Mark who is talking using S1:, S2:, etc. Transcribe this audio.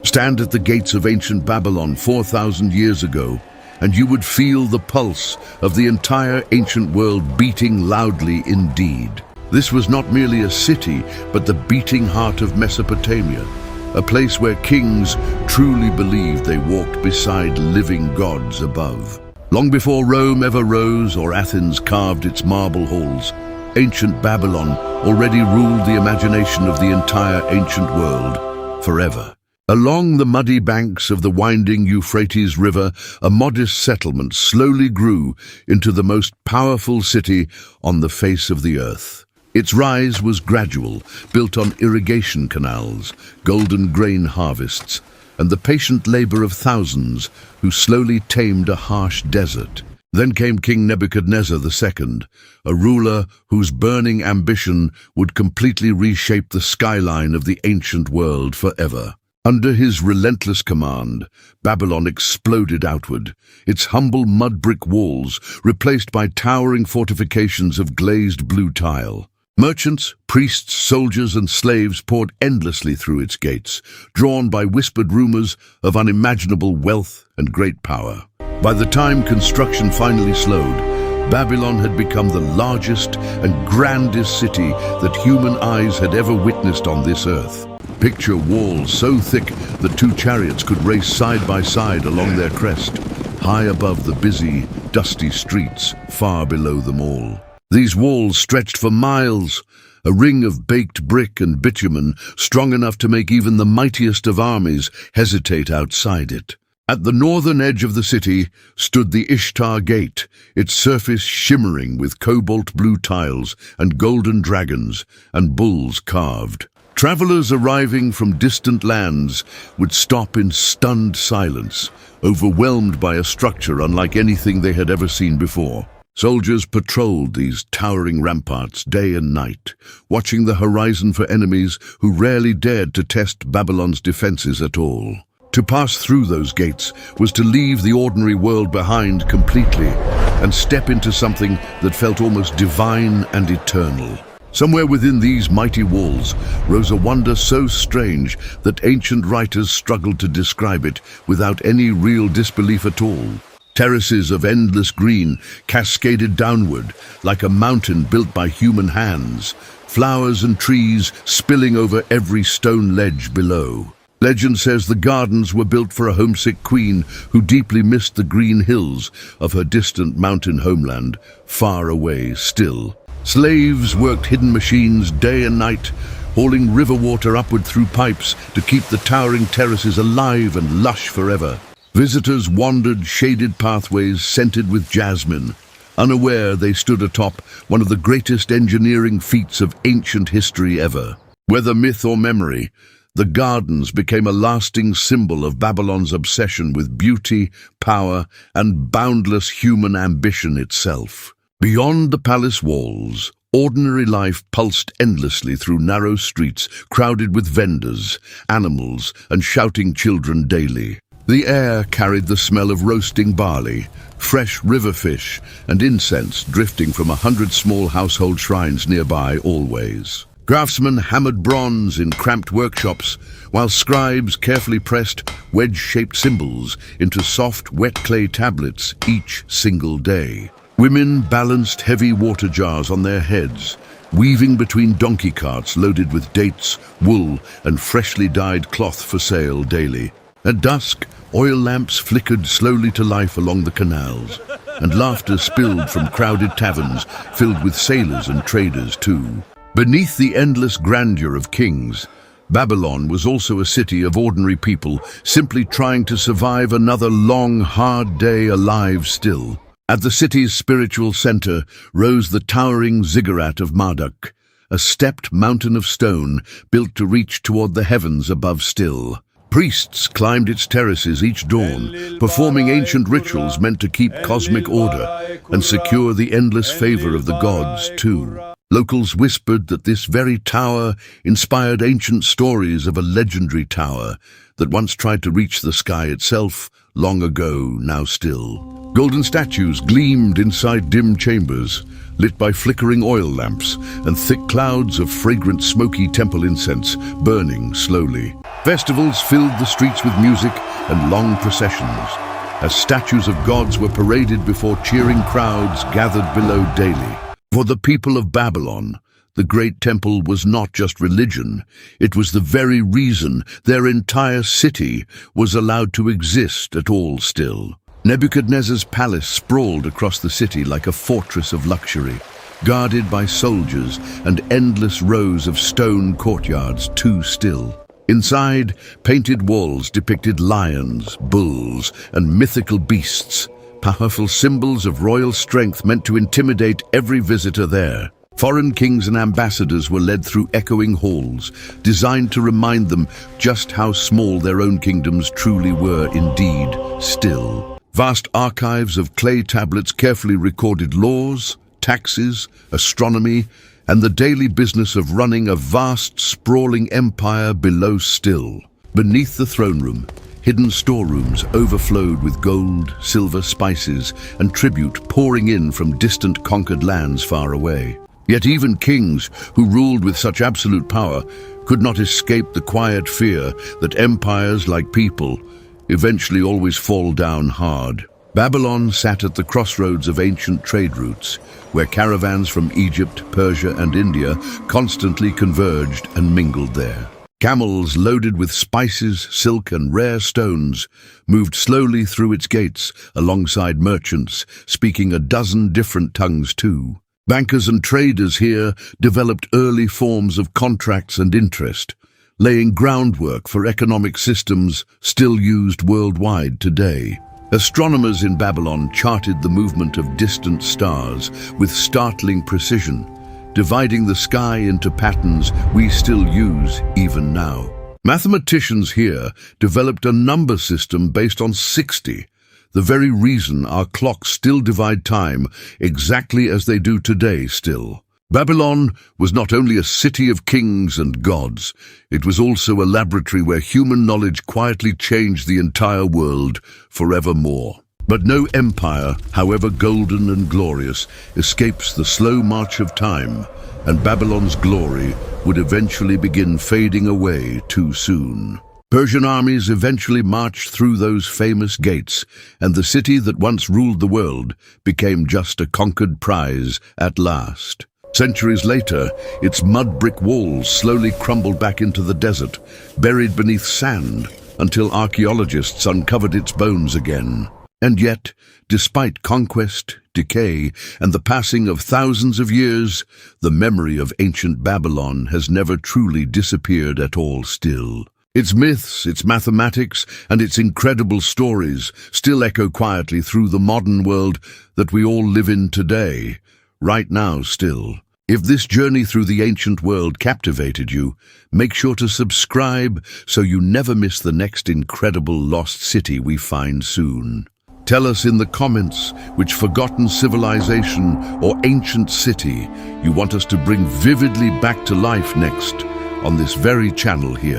S1: Stand at the gates of ancient Babylon 4,000 years ago, and you would feel the pulse of the entire ancient world beating loudly indeed. This was not merely a city, but the beating heart of Mesopotamia, a place where kings truly believed they walked beside living gods above. Long before Rome ever rose or Athens carved its marble halls, ancient Babylon already ruled the imagination of the entire ancient world forever. Along the muddy banks of the winding Euphrates River, a modest settlement slowly grew into the most powerful city on the face of the earth. Its rise was gradual, built on irrigation canals, golden grain harvests, and the patient labor of thousands who slowly tamed a harsh desert. Then came King Nebuchadnezzar the Second, a ruler whose burning ambition would completely reshape the skyline of the ancient world forever. Under his relentless command, Babylon exploded outward, its humble mud brick walls replaced by towering fortifications of glazed blue tile. Merchants, priests, soldiers, and slaves poured endlessly through its gates, drawn by whispered rumors of unimaginable wealth and great power. By the time construction finally slowed, Babylon had become the largest and grandest city that human eyes had ever witnessed on this earth. Picture walls so thick that two chariots could race side by side along their crest, high above the busy, dusty streets far below them all. These walls stretched for miles, a ring of baked brick and bitumen strong enough to make even the mightiest of armies hesitate outside it. At the northern edge of the city stood the Ishtar Gate, its surface shimmering with cobalt blue tiles and golden dragons and bulls carved. Travelers arriving from distant lands would stop in stunned silence, overwhelmed by a structure unlike anything they had ever seen before. Soldiers patrolled these towering ramparts day and night, watching the horizon for enemies who rarely dared to test Babylon's defenses at all. To pass through those gates was to leave the ordinary world behind completely and step into something that felt almost divine and eternal. Somewhere within these mighty walls rose a wonder so strange that ancient writers struggled to describe it without any real disbelief at all. Terraces of endless green cascaded downward like a mountain built by human hands, flowers and trees spilling over every stone ledge below. Legend says the gardens were built for a homesick queen who deeply missed the green hills of her distant mountain homeland, far away still. Slaves worked hidden machines day and night, hauling river water upward through pipes to keep the towering terraces alive and lush forever. Visitors wandered shaded pathways scented with jasmine, unaware they stood atop one of the greatest engineering feats of ancient history ever. Whether myth or memory, the gardens became a lasting symbol of Babylon's obsession with beauty, power, and boundless human ambition itself. Beyond the palace walls, ordinary life pulsed endlessly through narrow streets crowded with vendors, animals, and shouting children daily. The air carried the smell of roasting barley, fresh river fish, and incense drifting from 100 small household shrines nearby always. Craftsmen hammered bronze in cramped workshops, while scribes carefully pressed wedge-shaped symbols into soft, wet clay tablets each single day. Women balanced heavy water jars on their heads, weaving between donkey carts loaded with dates, wool, and freshly dyed cloth for sale daily. At dusk, oil lamps flickered slowly to life along the canals, and laughter spilled from crowded taverns filled with sailors and traders too. Beneath the endless grandeur of kings, Babylon was also a city of ordinary people simply trying to survive another long, hard day alive still. At the city's spiritual center rose the towering Ziggurat of Marduk, a stepped mountain of stone built to reach toward the heavens above still. Priests climbed its terraces each dawn, performing ancient rituals meant to keep cosmic order and secure the endless favor of the gods, too. Locals whispered that this very tower inspired ancient stories of a legendary tower that once tried to reach the sky itself, long ago, now still. Golden statues gleamed inside dim chambers, lit by flickering oil lamps and thick clouds of fragrant smoky temple incense burning slowly. Festivals filled the streets with music and long processions, as statues of gods were paraded before cheering crowds gathered below daily. For the people of Babylon, the great temple was not just religion, it was the very reason their entire city was allowed to exist at all still. Nebuchadnezzar's palace sprawled across the city like a fortress of luxury, guarded by soldiers and endless rows of stone courtyards too still. Inside, painted walls depicted lions, bulls, and mythical beasts, powerful symbols of royal strength meant to intimidate every visitor there. Foreign kings and ambassadors were led through echoing halls, designed to remind them just how small their own kingdoms truly were indeed still. Vast archives of clay tablets carefully recorded laws, taxes, astronomy, and the daily business of running a vast, sprawling empire below still. Beneath the throne room, hidden storerooms overflowed with gold, silver, spices, and tribute pouring in from distant conquered lands far away. Yet even kings who ruled with such absolute power could not escape the quiet fear that empires, like people, eventually always fall down hard. Babylon sat at the crossroads of ancient trade routes, where caravans from Egypt, Persia, and India constantly converged and mingled there. Camels loaded with spices, silk, and rare stones moved slowly through its gates alongside merchants, speaking a dozen different tongues too. Bankers and traders here developed early forms of contracts and interest, laying groundwork for economic systems still used worldwide today. Astronomers in Babylon charted the movement of distant stars with startling precision, dividing the sky into patterns we still use even now. Mathematicians here developed a number system based on 60, the very reason our clocks still divide time exactly as they do today still. Babylon was not only a city of kings and gods, it was also a laboratory where human knowledge quietly changed the entire world forevermore. But no empire, however golden and glorious, escapes the slow march of time, and Babylon's glory would eventually begin fading away too soon. Persian armies eventually marched through those famous gates, and the city that once ruled the world became just a conquered prize at last. Centuries later, its mud brick walls slowly crumbled back into the desert, buried beneath sand, until archaeologists uncovered its bones again. And yet, despite conquest, decay, and the passing of thousands of years, the memory of ancient Babylon has never truly disappeared at all still. Its myths, its mathematics, and its incredible stories still echo quietly through the modern world that we all live in today, right now still. If this journey through the ancient world captivated you, make sure to subscribe so you never miss the next incredible lost city we find soon. Tell us in the comments which forgotten civilization or ancient city you want us to bring vividly back to life next on this very channel here.